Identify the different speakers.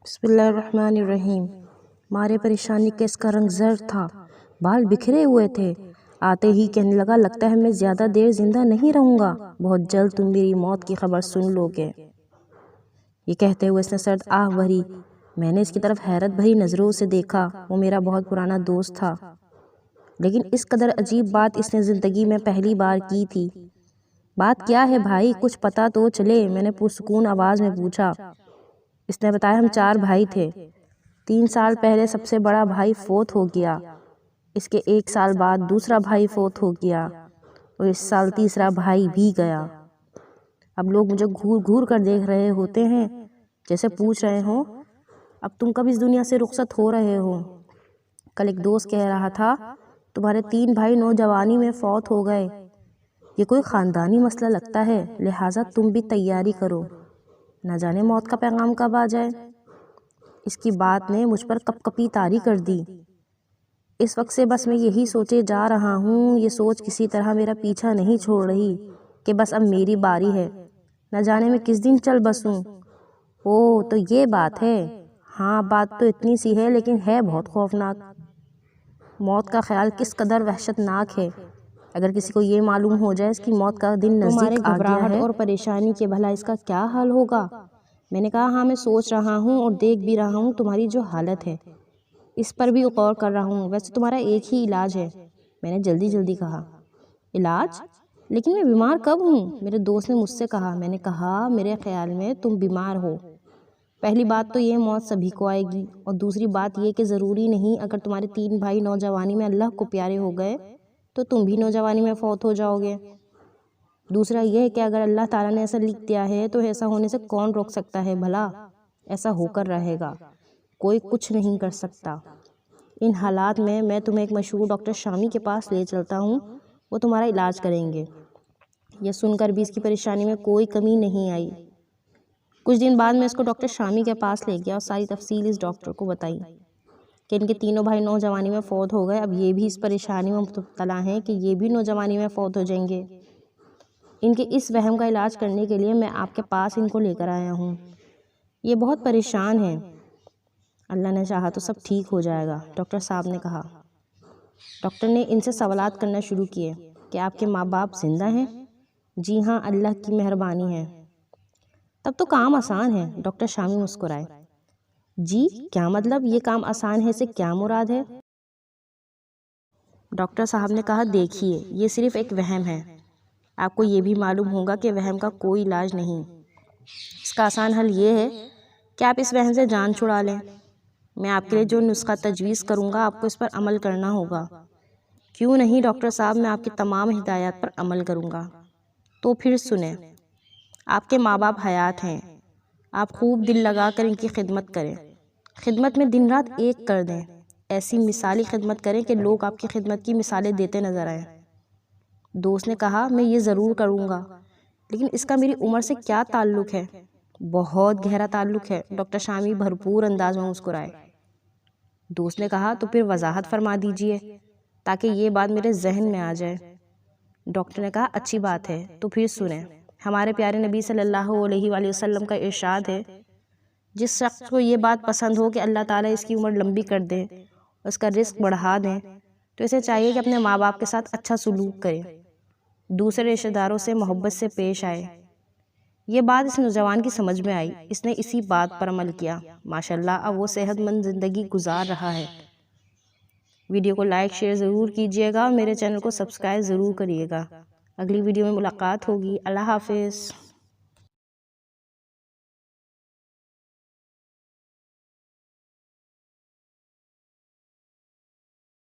Speaker 1: بسم اللہ الرحمن الرحیم۔ مارے پریشانی کا اس کا رنگ زرد تھا، بال بکھرے ہوئے تھے۔ آتے ہی کہنے لگا، لگتا ہے میں زیادہ دیر زندہ نہیں رہوں گا، بہت جلد تم میری موت کی خبر سن لو گے۔ یہ کہتے ہوئے اس نے سرد آہ بھری۔ میں نے اس کی طرف حیرت بھری نظروں سے دیکھا۔ وہ میرا بہت پرانا دوست تھا، لیکن اس قدر عجیب بات اس نے زندگی میں پہلی بار کی تھی۔ بات کیا ہے بھائی، کچھ پتہ تو چلے، میں نے پرسکون آواز میں پوچھا۔ اس نے بتایا، ہم 4 بھائی تھے۔ 3 سال پہلے سب سے بڑا بھائی فوت ہو گیا، اس کے 1 سال بعد دوسرا بھائی فوت ہو گیا، اور اس سال تیسرا بھائی بھی گیا۔ اب لوگ مجھے گھور گھور کر دیکھ رہے ہوتے ہیں، جیسے پوچھ رہے ہوں، اب تم کب اس دنیا سے رخصت ہو رہے ہو؟ کل ایک دوست کہہ رہا تھا، تمہارے 3 بھائی نوجوانی میں فوت ہو گئے۔ یہ کوئی خاندانی مسئلہ لگتا ہے، لہٰذا تم بھی تیاری کرو، نہ جانے موت کا پیغام کب آ جائے۔ اس کی بات نے مجھ پر کپ کپی طاری کر دی۔ اس وقت سے بس میں یہی سوچے جا رہا ہوں، یہ سوچ کسی طرح میرا پیچھا نہیں چھوڑ رہی کہ بس اب میری باری ہے، نہ جانے میں کس دن چل بسوں۔ اوہ تو یہ بات ہے۔ ہاں بات تو اتنی سی ہے، لیکن ہے بہت خوفناک۔ موت کا خیال کس قدر وحشت ناک ہے۔ اگر کسی کو یہ معلوم ہو جائے اس کی موت کا دن نزدیک آ گیا ہے اور پریشانی کے بھلا اس کا کیا حال ہوگا۔ میں نے کہا، ہاں میں سوچ رہا ہوں اور دیکھ بھی رہا ہوں تمہاری جو حالت ہے، اس پر بھی غور کر رہا ہوں۔ ویسے تمہارا ایک ہی علاج ہے، میں نے جلدی کہا۔ علاج؟ لیکن میں بیمار کب ہوں؟ میرے دوست نے مجھ سے کہا۔ میں نے کہا، میرے خیال میں تم بیمار ہو۔ پہلی بات تو یہ، موت سبھی کو آئے گی، اور دوسری بات یہ کہ ضروری نہیں اگر تمہارے 3 بھائی نوجوانی میں اللہ کو پیارے ہو گئے تو تم بھی نوجوانی میں فوت ہو جاؤ گے۔ دوسرا یہ کہ اگر اللہ تعالیٰ نے ایسا لکھ دیا ہے تو ایسا ہونے سے کون روک سکتا ہے بھلا؟ ایسا ہو کر رہے گا، کوئی کچھ نہیں کر سکتا۔ ان حالات میں تمہیں ایک مشہور ڈاکٹر شامی کے پاس لے چلتا ہوں، وہ تمہارا علاج کریں گے۔ یہ سن کر بھی اس کی پریشانی میں کوئی کمی نہیں آئی۔ کچھ دن بعد میں اس کو ڈاکٹر شامی کے پاس لے گیا اور ساری تفصیل اس ڈاکٹر کو بتائی کہ ان کے 3 بھائی نوجوانی میں فوت ہو گئے۔ اب یہ بھی اس پریشانی میں مبتلا ہیں کہ یہ بھی نوجوانی میں فوت ہو جائیں گے۔ ان کے اس وہم کا علاج کرنے کے لیے میں آپ کے پاس ان کو لے کر آیا ہوں۔ یہ بہت پریشان ہیں، اللہ نے چاہا تو سب ٹھیک ہو جائے گا، ڈاکٹر صاحب نے کہا۔ ڈاکٹر نے ان سے سوالات کرنا شروع کیے کہ آپ کے ماں باپ زندہ ہیں؟ جی ہاں، اللہ کی مہربانی ہے۔ تب تو کام آسان ہے، ڈاکٹر شامی مسکرائے۔ جی کیا مطلب؟ یہ کام آسان ہے سے کیا مراد ہے؟ ڈاکٹر صاحب نے کہا، دیکھیے یہ صرف ایک وہم ہے، آپ کو یہ بھی معلوم ہوگا کہ وہم کا کوئی علاج نہیں۔ اس کا آسان حل یہ ہے کہ آپ اس وہم سے جان چھڑا لیں۔ میں آپ کے لیے جو نسخہ تجویز کروں گا آپ کو اس پر عمل کرنا ہوگا۔ کیوں نہیں ڈاکٹر صاحب، میں آپ کی تمام ہدایات پر عمل کروں گا۔ تو پھر سنیں، آپ کے ماں باپ حیات ہیں، آپ خوب دل لگا کر ان کی خدمت کریں، خدمت میں دن رات ایک کر دیں، ایسی مثالی خدمت کریں کہ لوگ آپ کی خدمت کی مثالیں دیتے نظر آئیں۔ دوست نے کہا، میں یہ ضرور کروں گا، لیکن اس کا میری عمر سے کیا تعلق ہے؟ بہت گہرا تعلق ہے، ڈاکٹر شامی بھرپور انداز میں مسکرائے۔ دوست نے کہا، تو پھر وضاحت فرما دیجئے تاکہ یہ بات میرے ذہن میں آ جائے۔ ڈاکٹر نے کہا، اچھی بات ہے، تو پھر سنیں۔ ہمارے پیارے نبی صلی اللہ علیہ وآلہ وسلم کا ارشاد ہے، جس شخص کو یہ بات پسند ہو کہ اللہ تعالیٰ اس کی عمر لمبی کر دیں اور اس کا رزق بڑھا دیں، تو اسے چاہیے کہ اپنے ماں باپ کے ساتھ اچھا سلوک کرے، دوسرے رشتہ داروں سے محبت سے پیش آئے۔ یہ بات اس نوجوان کی سمجھ میں آئی، اس نے اسی بات پر عمل کیا۔ ماشاءاللہ اب وہ صحت مند زندگی گزار رہا ہے۔ ویڈیو کو لائک شیئر ضرور کیجیے گا اور میرے چینل کو سبسکرائب ضرور کریے گا۔ اگلی ویڈیو میں ملاقات ہوگی۔ اللہ حافظ۔